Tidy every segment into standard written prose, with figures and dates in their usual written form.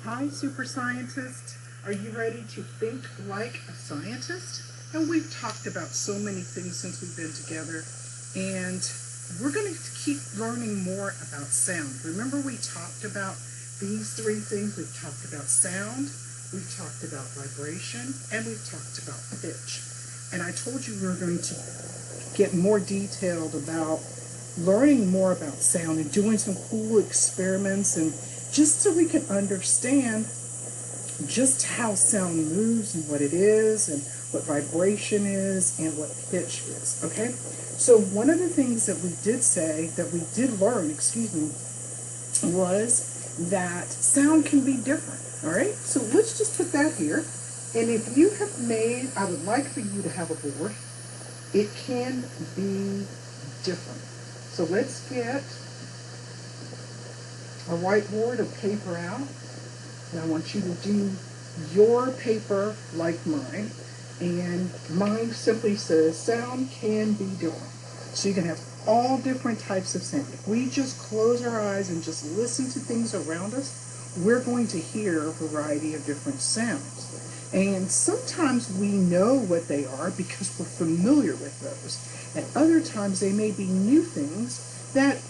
Hi, super scientists. Are you ready to think like a scientist? And we've talked about so many things since we've been together, and we're going to keep learning more about sound. Remember, we talked about these three things. We've talked about sound, we've talked about vibration, and we've talked about pitch. And I told you we were going to get more detailed about learning more about sound and doing some cool experiments, and just so we can understand just how sound moves and what it is and what vibration is and what pitch is. Okay, so one of the things that we did say, that we did learn, excuse me, was that sound can be different. All right, so let's just put that here. And if you have made, I would like for you to have a board. It can be different. So let's get a whiteboard of paper out. And I want you to do your paper like mine. And mine simply says sound can be different. So you can have all different types of sound. If we just close our eyes and just listen to things around us, we're going to hear a variety of different sounds. And sometimes we know what they are because we're familiar with those. And other times they may be new things that,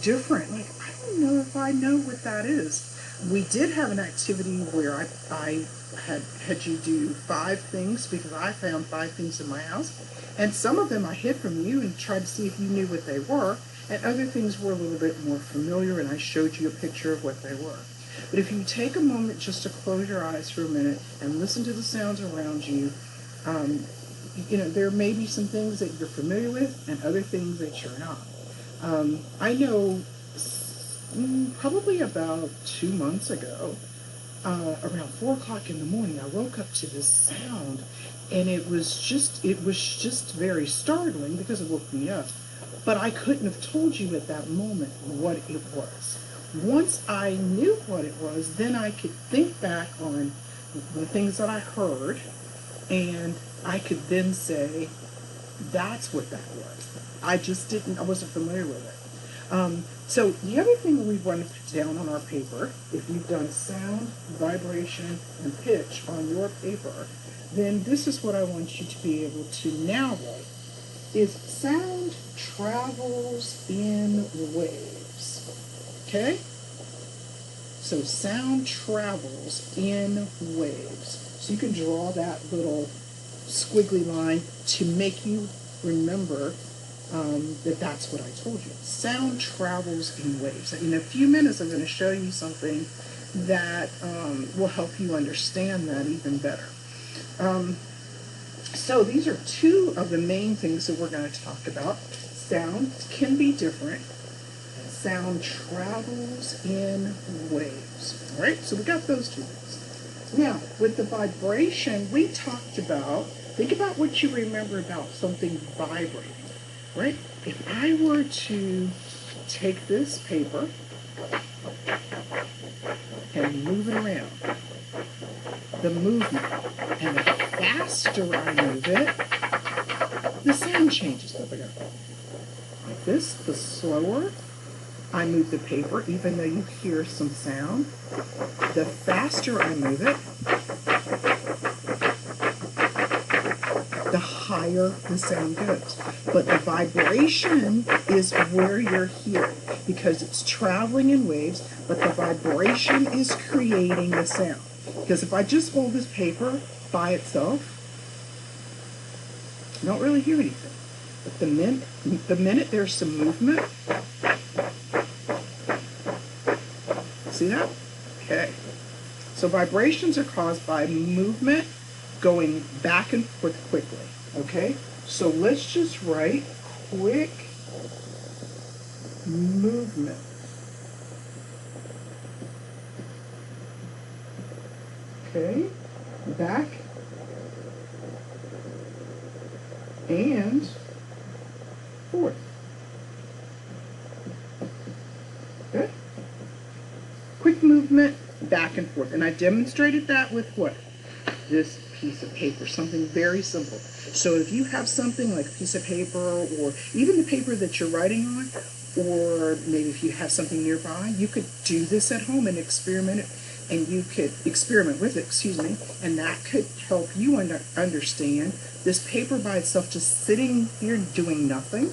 different. Like, I don't know if I know what that is. We did have an activity where I had you do 5 things, because I found 5 things in my house. And some of them I hid from you and tried to see if you knew what they were. And other things were a little bit more familiar, and I showed you a picture of what they were. But if you take a moment just to close your eyes for a minute and listen to the sounds around you, there may be some things that you're familiar with and other things that you're not. I know probably about 2 months ago, around 4 o'clock in the morning, I woke up to this sound, and it was just very startling because it woke me up. But I couldn't have told you at that moment what it was. Once I knew what it was, then I could think back on the things that I heard, and I could then say, that's what that was. I wasn't familiar with it. So the other thing we want to put down on our paper, if you've done sound, vibration, and pitch on your paper, then this is what I want you to be able to now write, is sound travels in waves. Okay? So sound travels in waves. So you can draw that little squiggly line to make you remember that's what I told you. Sound travels in waves. In a few minutes, I'm going to show you something that will help you understand that even better. So these are 2 of the main things that we're going to talk about. Sound can be different. Sound travels in waves. All right, so we got those 2 things. Now, with the vibration, we talked about, think about what you remember about something vibrating. Right? If I were to take this paper and move it around, the movement, and the faster I move it, the sound changes. Look at like this. The slower I move the paper, even though you hear some sound, the faster I move it, the higher the sound goes. But the vibration is where you're hearing, because it's traveling in waves, but the vibration is creating the sound. Because if I just hold this paper by itself, I don't really hear anything. But the minute there's some movement, see that? Okay. So vibrations are caused by movement going back and forth quickly. Okay? So let's just write quick movement. Okay? Back and forth. Okay? Quick movement, back and forth. And I demonstrated that with what? This piece of paper, something very simple. So if you have something like a piece of paper, or even the paper that you're writing on, or maybe if you have something nearby, you could do this at home and experiment it and you could experiment with it, excuse me, and that could help you understand this paper by itself just sitting here doing nothing.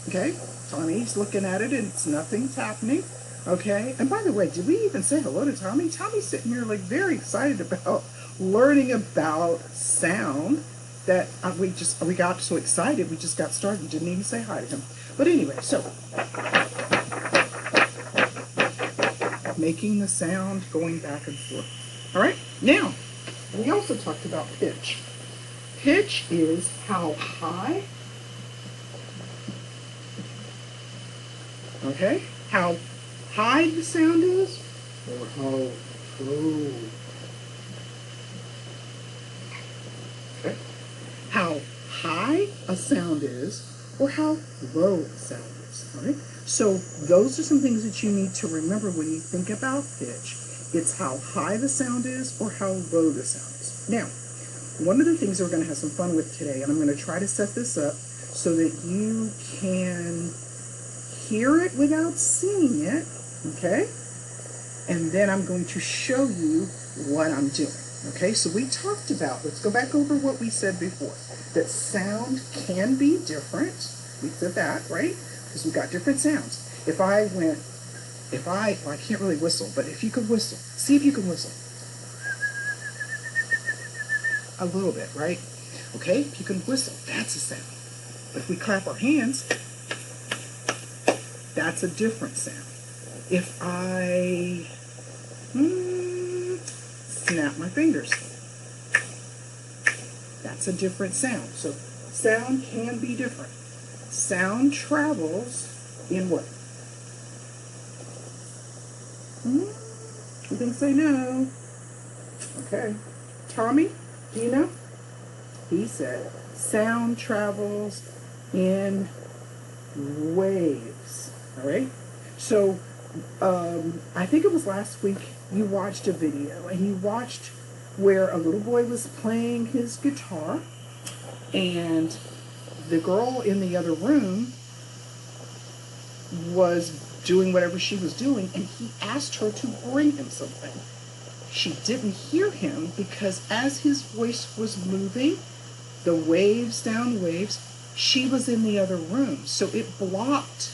Okay, Tommy's looking at it and it's nothing's happening. Okay, and by the way, did we even say hello to Tommy? Tommy's sitting here like very excited about learning about sound that we got so excited we just got started and didn't even say hi to him. But anyway, so making the sound, going back and forth. All right, now we also talked about pitch. Pitch is how high, okay, how high the sound is or how low. Okay, how high a sound is or how low a sound is. All right. So those are some things that you need to remember when you think about pitch. It's how high the sound is or how low the sound is. Now, one of the things that we're going to have some fun with today, and I'm going to try to set this up so that you can hear it without seeing it, okay? And then I'm going to show you what I'm doing, okay? So we talked about, let's go back over what we said before, that sound can be different. We said that, right? Because we got different sounds. Well, I can't really whistle, but if you could whistle, see if you can whistle. A little bit, right? Okay, if you can whistle, that's a sound. If we clap our hands, that's a different sound. If I snap my fingers, that's a different sound. So sound can be different. Sound travels in what? You can say no. Okay. Tommy, do you know? He said sound travels in waves. All right. So I think it was last week you watched a video and you watched where a little boy was playing his guitar and the girl in the other room was doing whatever she was doing and he asked her to bring him something. She didn't hear him because as his voice was moving, the waves, sound waves, she was in the other room. So it blocked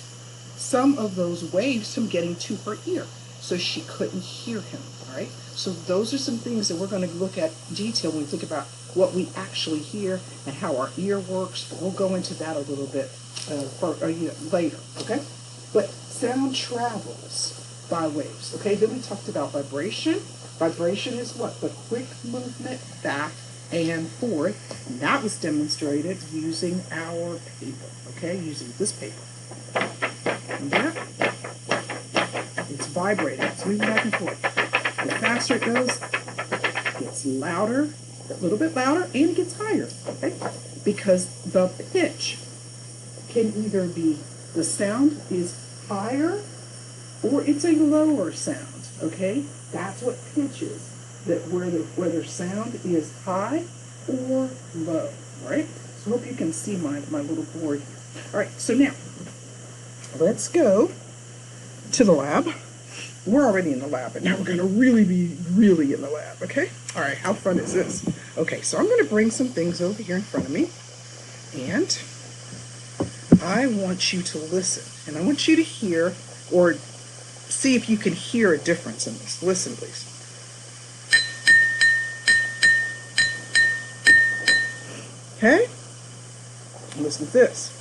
some of those waves from getting to her ear. So she couldn't hear him, all right? So those are some things that we're going to look at in detail when we think about what we actually hear and how our ear works. We'll go into that a little bit later, okay? But sound travels by waves, okay? Then we talked about vibration. Vibration is what? The quick movement back and forth. And that was demonstrated using our paper, okay? Using this paper. And that, it's vibrating. It's moving back and forth. The faster it goes, it gets louder, a little bit louder, and it gets higher, okay? Because the pitch can either be, the sound is higher or it's a lower sound, okay? That's what pitch is, that whether sound is high or low, all right? So I hope you can see my little board here. All right, so now, let's go to the lab. We're already in the lab, but now we're going to really be in the lab, okay? All right, how fun is this? Okay, so I'm going to bring some things over here in front of me, and I want you to listen, and I want you to hear or see if you can hear a difference in this. Listen, please. Okay? Listen to this.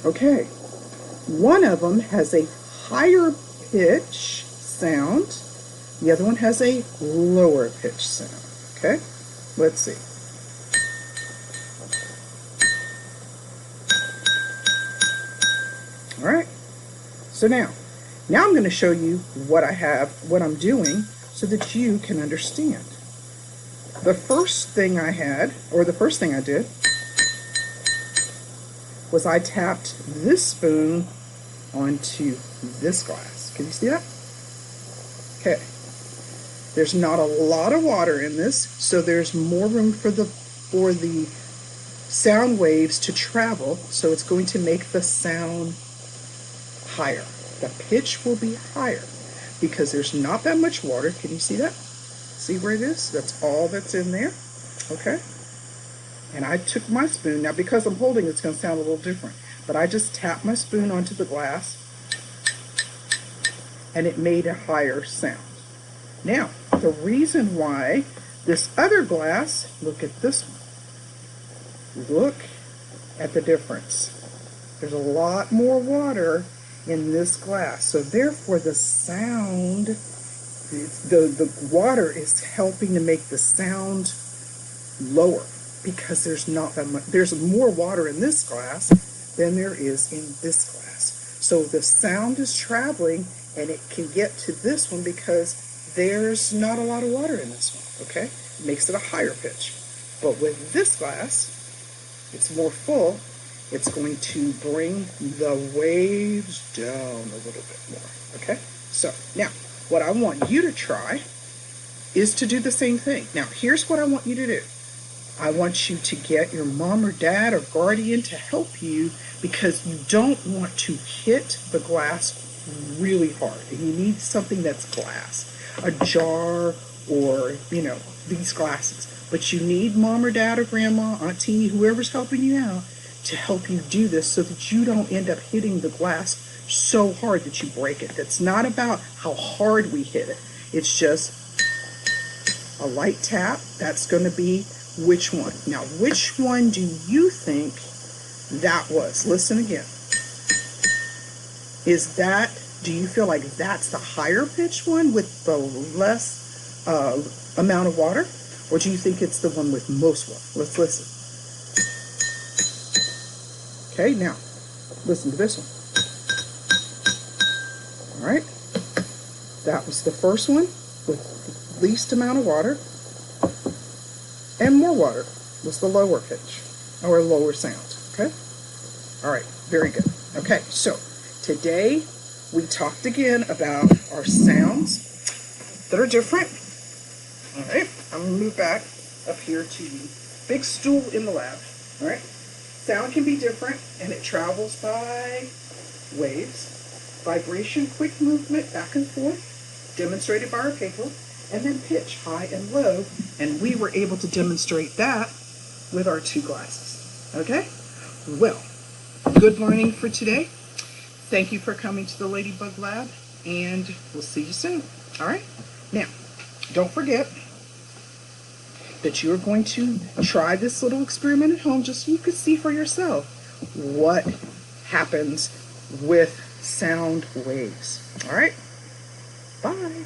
Okay, one of them has a higher pitch sound, the other one has a lower pitch sound, okay? Let's see. All right, so now I'm going to show you what I'm doing so that you can understand. The first thing I did was I tapped this spoon onto this glass. Can you see that? Okay. There's not a lot of water in this, so there's more room for the sound waves to travel, so it's going to make the sound higher. The pitch will be higher because there's not that much water. Can you see that? See where it is? That's all that's in there. Okay. And I took my spoon. Now, because I'm holding, it's going to sound a little different. But I just tapped my spoon onto the glass, and it made a higher sound. Now, the reason why this other glass, look at this one. Look at the difference. There's a lot more water in this glass. So therefore the sound, the water is helping to make the sound lower because there's not that much, there's more water in this glass than there is in this glass. So the sound is traveling and it can get to this one because there's not a lot of water in this one, okay? It makes it a higher pitch. But with this glass, it's more full. It's going to bring the waves down a little bit more, okay? So now, what I want you to try is to do the same thing. Now, here's what I want you to do. I want you to get your mom or dad or guardian to help you because you don't want to hit the glass really hard. And you need something that's glass, a jar or, these glasses. But you need mom or dad or grandma, auntie, whoever's helping you out to help you do this so that you don't end up hitting the glass so hard that you break it. It's not about how hard we hit it. It's just a light tap. That's going to be which one. Now, which one do you think that was? Listen again. Do you feel like that's the higher pitch one with the less amount of water? Or do you think it's the one with most water? Let's listen. Okay, now, listen to this one. All right. That was the first one with the least amount of water. And more water was the lower pitch, or lower sound, okay? All right, very good. Okay, so today we talked again about our sounds that are different. All right, I'm gonna move back up here to the big stool in the lab, all right? Sound can be different, and it travels by waves, vibration, quick movement, back and forth, demonstrated by our paper, and then pitch, high and low, and we were able to demonstrate that with our two glasses, okay? Well, good learning for today. Thank you for coming to the Ladybug Lab, and we'll see you soon, all right? Now, don't forget that you're going to try this little experiment at home just so you can see for yourself what happens with sound waves, all right? Bye.